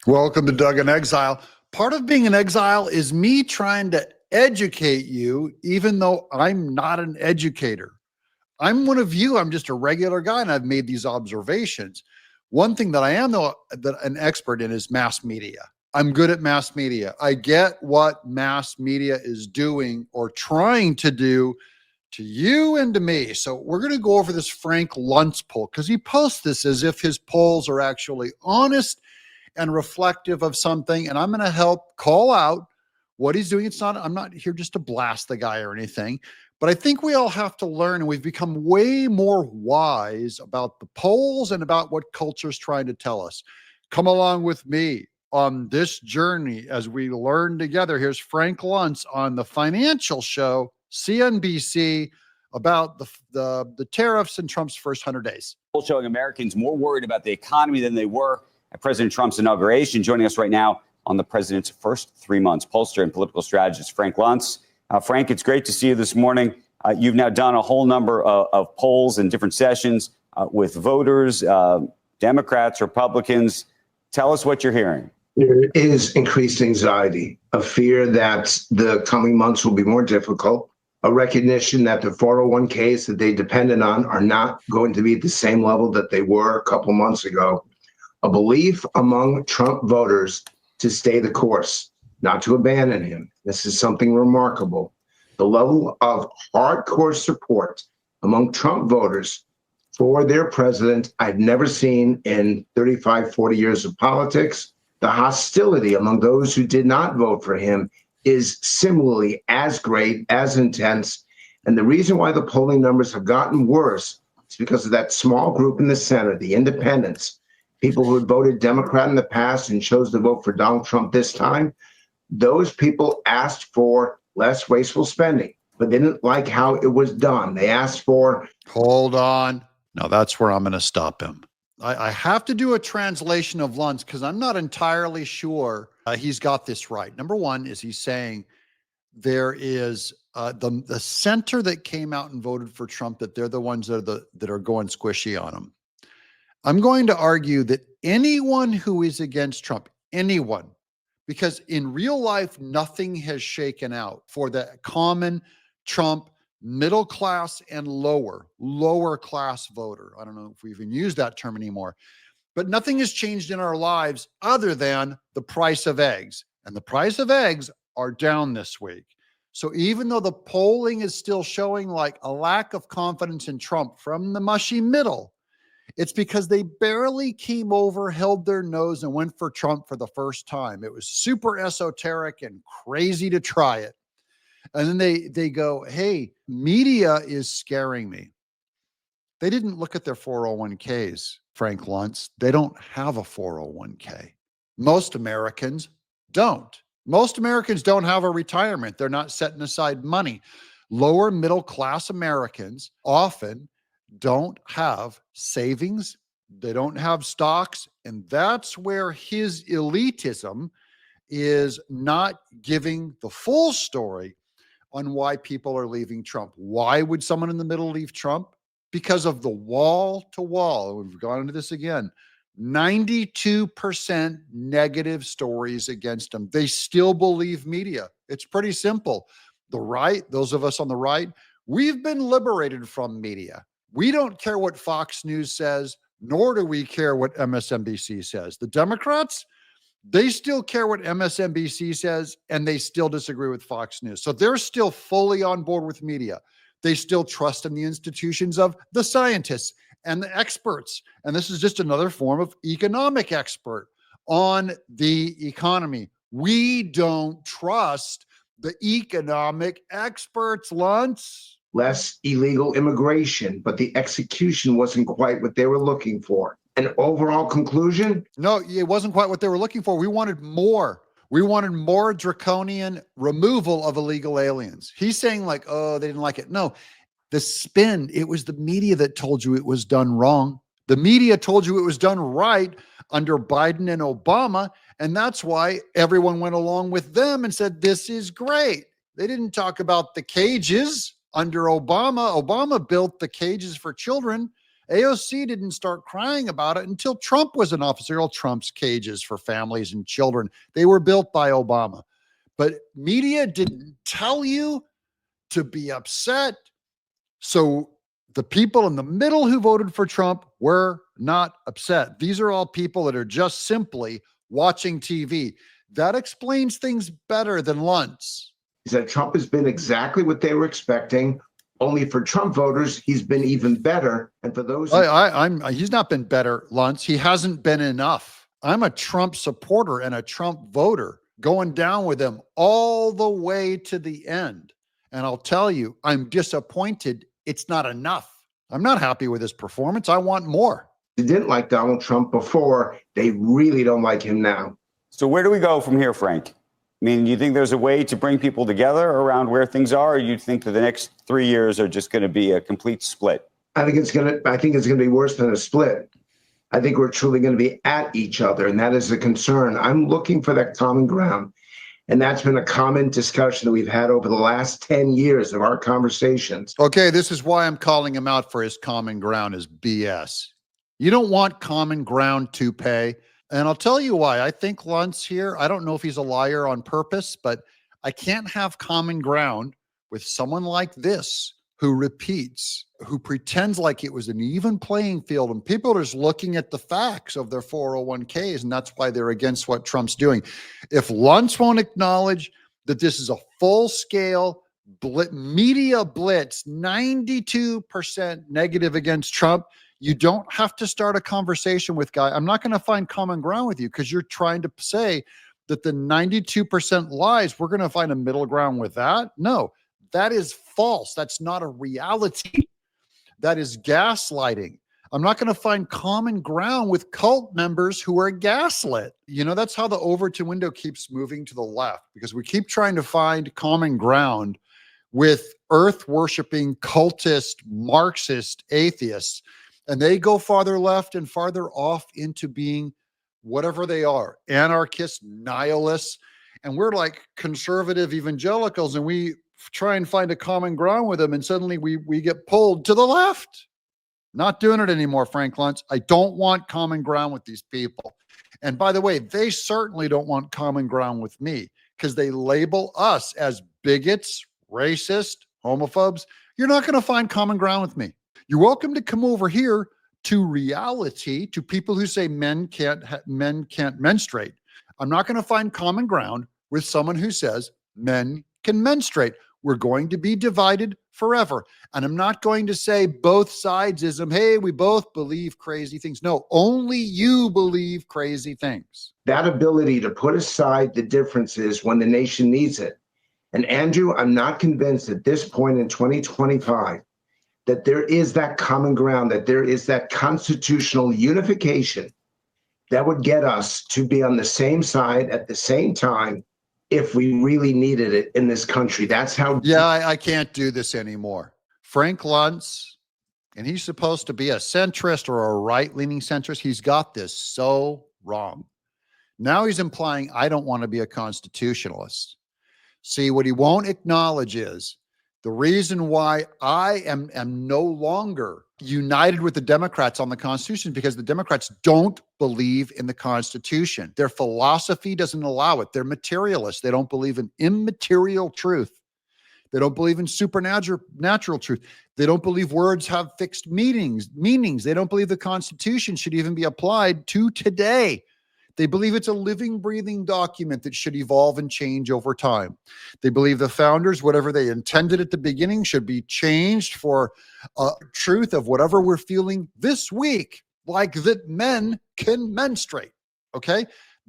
Welcome to Doug in Exile. Part of being an exile is me trying to educate you, even though I'm not an educator. I'm one of you. I'm just a regular guy, and I've made these observations. One thing that I am, though, that an expert in is mass media. I'm good at mass media. I get what mass media is doing or trying to do to you and to me. So we're going to go over this Frank Luntz poll because he posts this as if his polls are actually honest and reflective of something. And I'm going to help call out what he's doing. I'm not here just to blast the guy or anything, but I think we all have to learn, and we've become way more wise about the polls and about what culture's trying to tell us. Come along with me on this journey as we learn together. Here's Frank Luntz on the financial show, CNBC, about the tariffs in Trump's first 100 days. Showing Americans more worried about the economy than they were at President Trump's inauguration. Joining us right now on the president's first 3 months, pollster and political strategist Frank Luntz. Frank, it's great to see you this morning. You've now done a whole number of polls and different sessions with voters, Democrats, Republicans. Tell us what you're hearing. There is increased anxiety, a fear that the coming months will be more difficult, a recognition that the 401ks that they depended on are not going to be at the same level that they were a couple months ago, a belief among Trump voters to stay the course, not to abandon him. This is something remarkable. The level of hardcore support among Trump voters for their president I've never seen in 35, 40 years of politics. The hostility among those who did not vote for him is similarly as great, as intense. And the reason why the polling numbers have gotten worse is because of that small group in the Senate, the independents, people who had voted Democrat in the past and chose to vote for Donald Trump this time. Those people asked for less wasteful spending, but they didn't like how it was done. They asked for... Hold on. Now that's where I'm going to stop him. I have to do a translation of Luntz because I'm not entirely sure he's got this right. Number one is he's saying there is the center that came out and voted for Trump, that they're the ones that are going squishy on him. I'm going to argue that anyone who is against Trump, anyone, because in real life, nothing has shaken out for the common Trump middle class and lower class voter. I don't know if we even use that term anymore, but nothing has changed in our lives other than the price of eggs. And the price of eggs are down this week. So even though the polling is still showing like a lack of confidence in Trump from the mushy middle, it's because they barely came over, held their nose, and went for Trump for the first time. It was super esoteric and crazy to try it. And then they go, hey, media is scaring me. They didn't look at their 401ks, Frank Luntz. They don't have a 401k. Most Americans don't. Most Americans don't have a retirement. They're not setting aside money. Lower middle class Americans often don't have savings. They don't have stocks. And that's where his elitism is not giving the full story on why people are leaving Trump. Why would someone in the middle leave Trump? Because of the wall to wall. We've gone into this again. 92% negative stories against him. They still believe media. It's pretty simple. The right, those of us on the right, we've been liberated from media. We don't care what Fox News says, nor do we care what MSNBC says. The Democrats, they still care what MSNBC says, and they still disagree with Fox News. So they're still fully on board with media. They still trust in the institutions of the scientists and the experts. And this is just another form of economic expert on the economy. We don't trust the economic experts, Luntz. Less illegal immigration, but the execution wasn't quite what they were looking for. An overall conclusion? No, it wasn't quite what they were looking for. We wanted more. We wanted more draconian removal of illegal aliens. He's saying like, oh, they didn't like it. No, the spin, it was the media that told you it was done wrong. The media told you it was done right under Biden and Obama. And that's why everyone went along with them and said, this is great. They didn't talk about the cages under Obama. Obama built the cages for children AOC didn't start crying about it until Trump was in office. All Trump's cages for families and children, they were built by Obama. But media didn't tell you to be upset. So the people in the middle who voted for Trump were not upset. These are all people that are just simply watching TV. That explains things better than Luntz. Is that Trump has been exactly what they were expecting. Only for Trump voters, he's been even better. And for those, he's not been better, Luntz. He hasn't been enough. I'm a Trump supporter and a Trump voter, going down with him all the way to the end. And I'll tell you, I'm disappointed. It's not enough. I'm not happy with his performance. I want more. they didn't like Donald Trump before, they really don't like him now. So where do we go from here, Frank? I mean, do you think there's a way to bring people together around where things are, or you think that the next 3 years are just going to be a complete split? I think it's going to be worse than a split. I think we're truly going to be at each other, and that is a concern. I'm looking for that common ground, and that's been a common discussion that we've had over the last 10 years of our conversations. Okay, this is why I'm calling him out for his common ground is BS. You don't want common ground to pay. And I'll tell you why. I think Luntz here, I don't know if he's a liar on purpose, but I can't have common ground with someone like this who repeats, who pretends like it was an even playing field. And people are just looking at the facts of their 401ks, and that's why they're against what Trump's doing. If Luntz won't acknowledge that this is a full-scale media blitz, 92% negative against Trump, you don't have to start a conversation with guy. I'm not going to find common ground with you because you're trying to say that the 92% lies. We're going to find a middle ground with that. No, that is false. That's not a reality. That is gaslighting. I'm not going to find common ground with cult members who are gaslit. You know, that's how the Overton window keeps moving to the left, because we keep trying to find common ground with earth worshiping, cultist, Marxist atheists. And they go farther left and farther off into being whatever they are, anarchists, nihilists. And we're like conservative evangelicals, and we try and find a common ground with them. And suddenly we get pulled to the left. Not doing it anymore, Frank Luntz. I don't want common ground with these people. And by the way, they certainly don't want common ground with me because they label us as bigots, racist, homophobes. You're not going to find common ground with me. You're welcome to come over here to reality, to people who say men can't menstruate. I'm not going to find common ground with someone who says men can menstruate. We're going to be divided forever. And I'm not going to say both sides-ism, hey, we both believe crazy things. No, only you believe crazy things. That ability to put aside the differences when the nation needs it. And Andrew, I'm not convinced at this point in 2025 that there is that common ground, that there is that constitutional unification that would get us to be on the same side at the same time if we really needed it in this country. That's how. Yeah, I can't do this anymore. Frank Luntz, and he's supposed to be a centrist or a right-leaning centrist. He's got this so wrong. Now he's implying I don't want to be a constitutionalist. See, what he won't acknowledge is the reason why I am no longer united with the Democrats on the Constitution, because the Democrats don't believe in the Constitution. Their philosophy doesn't allow it. They're materialists. They don't believe in immaterial truth. They don't believe in supernatural truth. They don't believe words have fixed meanings. They don't believe the Constitution should even be applied to today. They believe it's a living, breathing document that should evolve and change over time. They believe the founders, whatever they intended at the beginning, should be changed for truth of whatever we're feeling this week, like that men can menstruate. Okay?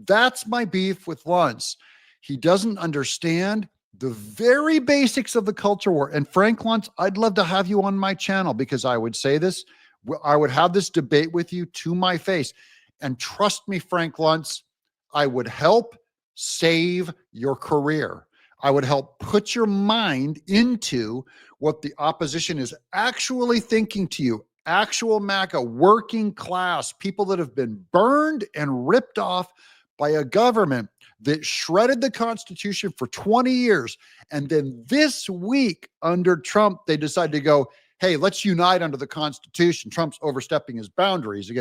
That's my beef with Luntz. He doesn't understand the very basics of the culture war. And Frank Luntz, I'd love to have you on my channel, because I would say this, I would have this debate with you to my face. And trust me, Frank Luntz, I would help save your career. I would help put your mind into what the opposition is actually thinking to you. Actual MAGA, working class, people that have been burned and ripped off by a government that shredded the Constitution for 20 years. And then this week under Trump, they decided to go, hey, let's unite under the Constitution. Trump's overstepping his boundaries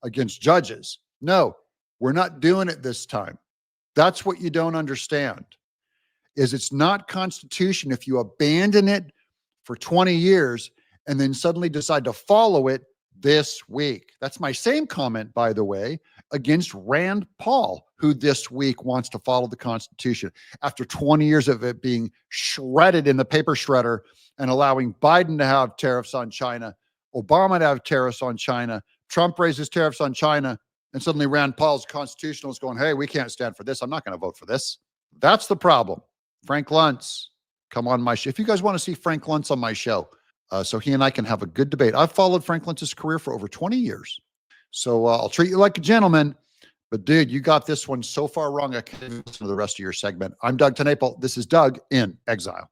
against judges. No, we're not doing it this time. That's what you don't understand, is it's not Constitution if you abandon it for 20 years and then suddenly decide to follow it this week. That's my same comment, by the way, against Rand Paul, who this week wants to follow the Constitution after 20 years of it being shredded in the paper shredder and allowing Biden to have tariffs on China, Obama to have tariffs on China, Trump raises tariffs on China, and suddenly Rand Paul's constitutionalist going, hey, we can't stand for this. I'm not going to vote for this. That's the problem. Frank Luntz, come on my show. If you guys want to see Frank Luntz on my show, so he and I can have a good debate. I've followed Frank Luntz's career for over 20 years. So I'll treat you like a gentleman. But dude, you got this one so far wrong, I can't even listen to the rest of your segment. I'm Doug Tenaple. This is Doug in Exile.